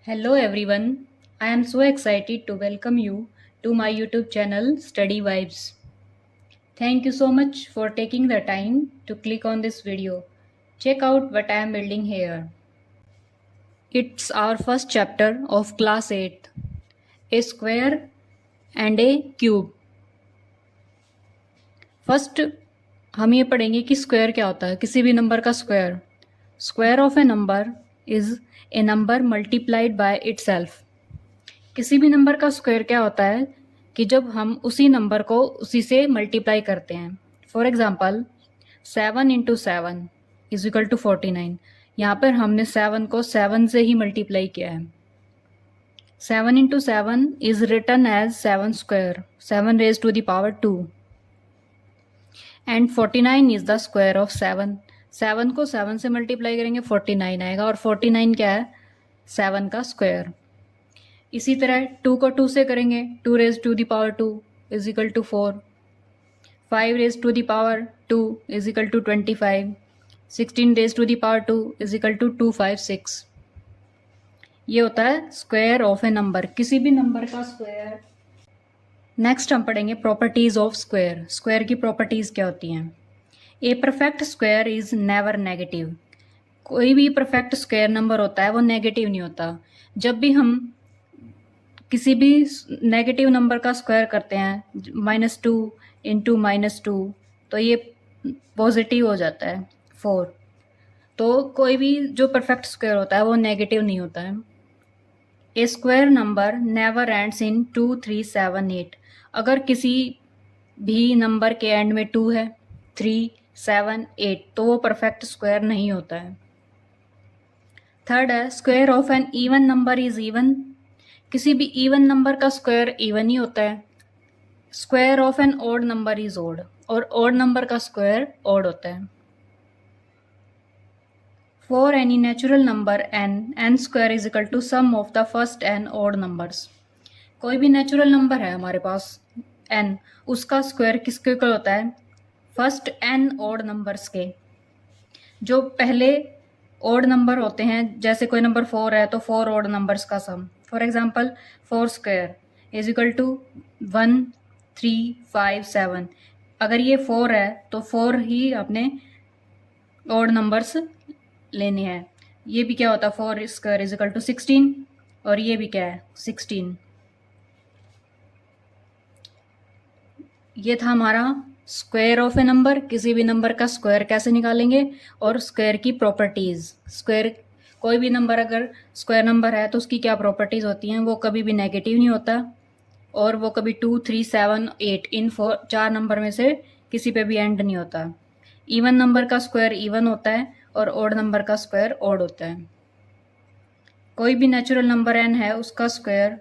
Hello everyone, I am so excited to welcome you to my YouTube channel Study Vibes. Thank you so much for taking the time to click on this video. Check out what I am building here. It's our first chapter of class 8, a square and a cube. First हम ये पढ़ेंगे कि square क्या होता है, किसी भी number का square. Square of a number is a number multiplied by itself. किसी भी नंबर का स्क्वायर क्या होता है कि जब हम उसी नंबर को उसी से मल्टीप्लाई करते हैं. For example 7 into 7 is equal to 49. यहाँ पर हमने 7 को 7 से ही मल्टीप्लाई किया है. 7 into 7 is written as 7 square, 7 raise to the power 2. And 49 is the square of 7. 7 को 7 से मल्टीप्लाई करेंगे 49 आएगा, और 49 क्या है, 7 का स्क्वायर. इसी तरह 2 को 2 से करेंगे, 2 raise to the power 2 is equal to 4. 5 raise to the power 2 is equal to 25. 16 raise to the power 2 is equal to 256. ये होता है स्क्वायर ऑफ ए नंबर, किसी भी नंबर का स्क्वायर. नेक्स्ट हम पढ़ेंगे प्रॉपर्टीज ऑफ स्क्वायर. स्क्वायर की properties क्या होती हैं. ए perfect square is never negative. कोई भी परफेक्ट स्क्वायर नंबर होता है वो नेगेटिव नहीं होता. जब भी हम किसी भी नेगेटिव नंबर का स्क्वायर करते हैं, -2 इंटू -2, तो ये पॉजिटिव हो जाता है 4. तो कोई भी जो परफेक्ट स्क्वायर होता है वो नेगेटिव नहीं होता है. A square number never ends in 2, 3, 7, 8. अगर किसी भी नंबर के एंड में 2 है, 3, 7, 8, तो वो परफेक्ट स्क्वायर नहीं होता है. थर्ड है square of an even number is even. किसी भी इवन नंबर का स्क्वायर इवन ही होता है. Square of an odd number is odd, और ऑड नंबर का स्क्वायर ऑड होता है. For any natural number n square is equal to sum of the first n odd numbers. कोई भी नेचुरल नंबर है हमारे पास एन, उसका स्क्वायर किसके इक्वल होता है, फर्स्ट एन ऑड नंबर्स के. जो पहले ऑड नंबर होते हैं, जैसे कोई नंबर 4 है तो 4 ऑड नंबर्स का sum. For example 4 square is equal to 1, 3, 5, 7. अगर ये 4 है तो 4 ही अपने ऑड नंबर्स लेने हैं. ये भी क्या होता है, 4 स्क्वायर इज इक्वल टू 16, और ये भी क्या है 16. ये था हमारा स्क्वायर ऑफ ए नंबर. किसी भी नंबर का स्क्वायर कैसे निकालेंगे, और स्क्वायर की प्रॉपर्टीज. स्क्वायर कोई भी नंबर अगर स्क्वायर नंबर है तो उसकी क्या प्रॉपर्टीज होती हैं, वो कभी भी नेगेटिव नहीं होता, और वो कभी 2, 3, 7, 8 इन 4 नंबर में से किसी पे भी एंड नहीं होता. इवन नंबर का स्क्वायर इवन होता है, और ऑड नंबर का स्क्वायर ऑड होता है. कोई भी नेचुरल नंबर n है उसका square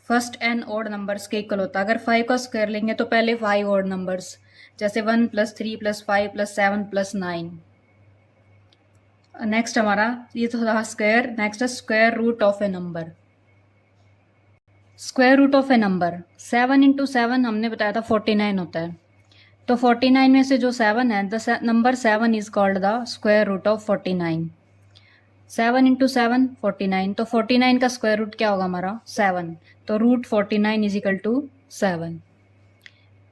first n odd numbers के इक्वल होता है. अगर 5 का स्क्वायर लेंगे तो पहले 5 ऑड नंबर्स, जैसे 1 + 3 + 5 + 7 + 9. नेक्स्ट हमारा ये तो था स्क्वायर. नेक्स्ट है square root of a number. Square root of a number 7 into 7 हमने बताया था 49 होता है. तो 49 में से जो 7 है, the number 7 is called the square root of 49. 7 into 7 49, तो 49 का स्क्वायर रूट क्या होगा हमारा 7. तो root 49 is equal to 7.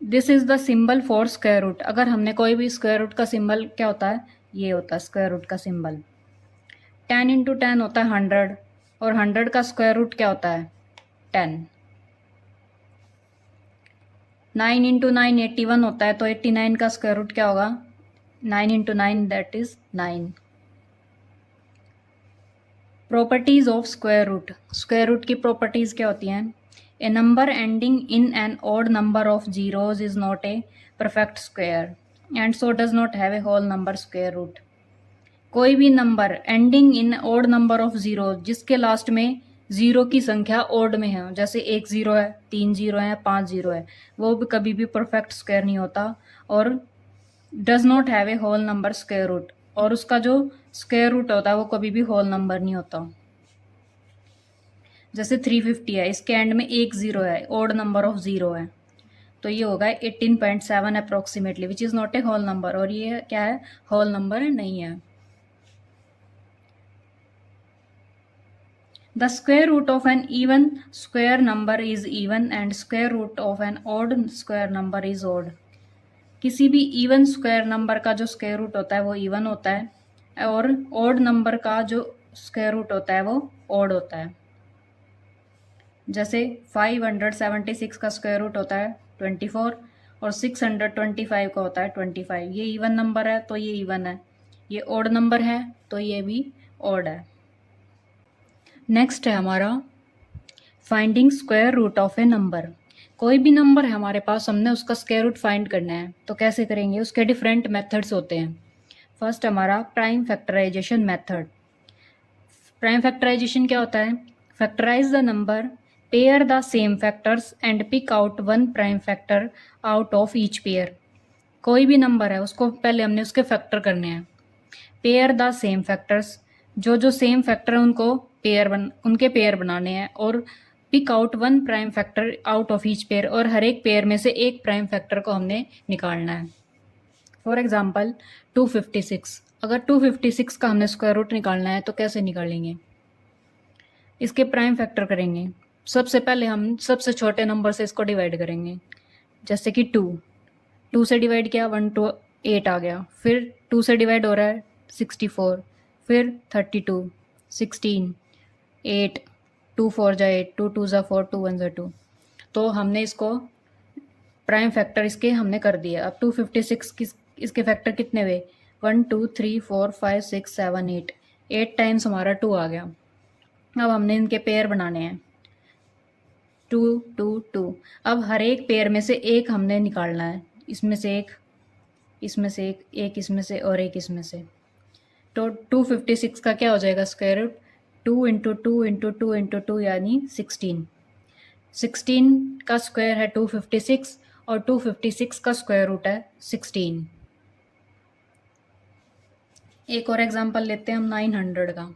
This is the symbol for square root. अगर हमने कोई भी स्क्वायर रूट का सिंबल क्या होता है, ये होता है स्क्वायर रूट का सिंबल. 10 इंटू 10 होता है 100, और 100 का स्क्वायर रूट क्या होता है 10. 9 इंटू 9 81 होता है, तो 89 का स्क्वायर रूट क्या होगा 9 into 9 that is 9. Properties of square root. Square root की प्रॉपर्टीज क्या होती हैं. A number ending in an odd number of zeros is not a perfect square and so does not have a whole number square root. कोई भी number ending in odd number of zero, जिसके last में zero की संख्या odd में है, जैसे 1 0 है, 3 0 है, 5 0 है, वो भी कभी भी परफेक्ट स्क्वायर नहीं होता. और does not have a whole number square root, और उसका जो स्क्वायर रूट होता है वो कभी भी होल नंबर नहीं होता. जैसे 350 है, इसके एंड में 1 0 है, ऑड नंबर ऑफ 0 है, तो ये होगा 18.7 approximately, which is not a whole number. और ये क्या है, होल नंबर नहीं है. The square root of an even square number is even and square root of an odd square number is odd. किसी भी इवन स्क्वायर नंबर का जो स्क्वायर रूट होता है वो इवन होता है और ऑड नंबर का जो स्क्वायर रूट होता है वो ऑड होता है। जैसे 576 का स्क्वायर रूट होता है 24 और 625 का होता है 25। ये इवन नंबर है तो ये इवन है, ये ऑड नंबर है तो ये भी ऑड है। नेक्स्ट है हमारा finding square root of a number. कोई भी नंबर है हमारे पास, हमने उसका स्क्वायर रूट फाइंड करना है तो कैसे करेंगे? उसके डिफरेंट मेथड्स होते हैं। फर्स्ट हमारा prime factorisation method. Prime factorisation क्या होता है? Factorise the number, pair the same factors and pick out one prime factor out of each pair. कोई भी नंबर है उसको पहले हमने उसके फैक्टर करने हैं। पेयर द सेम फैक्टर्स, जो सेम फैक्टर है उनको उनके पेयर बनाने हैं और pick out one prime factor out of each pair, और हर एक पेयर में से एक प्राइम फैक्टर को हमने निकालना है। फॉर एग्जांपल 256, अगर 256 का हमने स्क्वायर रूट निकालना है तो कैसे निकालेंगे? इसके प्राइम फैक्टर करेंगे। सबसे पहले हम सबसे छोटे नंबर से इसको डिवाइड करेंगे, जैसे कि 2 से डिवाइड किया 1 to 8 आ गया, फिर 2 से डिवाइड हो रहा है 64, फिर 32, 16, 8, 2 4 जा 8, 2 2 जा 4, 2 1 जा 2। तो हमने इसको प्राइम फैक्टर इसके हमने कर दिया। अब 256 इसके फैक्टर कितने हुए? 1 2 3 4 5 6 7 8, 8 टाइम्स हमारा 2 आ गया। अब हमने इनके पेयर बनाने हैं 2 2 2। अब हर एक पेयर में से एक हमने निकालना है, इसमें से एक, इसमें से एक इसमें से और एक इसमें से। तो 256 का क्या हो जाएगा square root? 2 into 2 into 2 into 2 यानी 16। 16 का स्क्वायर है 256 और 256 का स्क्वायर रूट है 16। एक और एग्जांपल लेते हैं हम 900 का।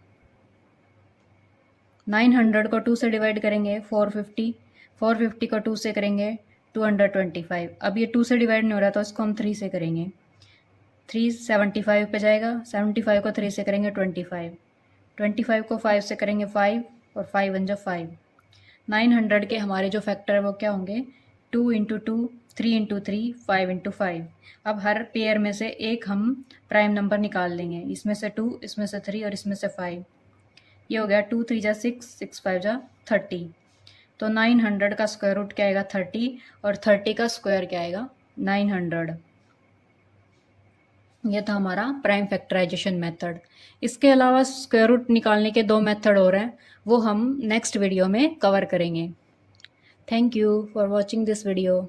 900 को 2 से डिवाइड करेंगे 450, 450 को 2 से करेंगे 225। अब ये 2 से डिवाइड नहीं हो रहा तो इसको हम 3 से करेंगे। 3 75 पे जाएगा, 75 को 3 से करेंगे 25, 25 को 5 से करेंगे 5 और 5 1 जा 5। 900 के हमारे जो फैक्टर है वो क्या होंगे? 2 इंटू 2, 3 इंटू 3, 5 इंटू 5। अब हर पेयर में से एक हम प्राइम नंबर निकाल लेंगे, इसमें से 2, इसमें से 3 और इसमें से 5। ये हो गया 2 3 जा 6, 6 5 जा 30। तो 900 का स्क्वायर रूट क्या आएगा? 30, और 30 का स्क्वायर क्या आएगा? 900। ये था हमारा प्राइम फैक्टराइजेशन मेथड। इसके अलावा स्क्वायर रूट निकालने के 2 मेथड और हैं, वो हम नेक्स्ट वीडियो में कवर करेंगे। Thank you for watching this video.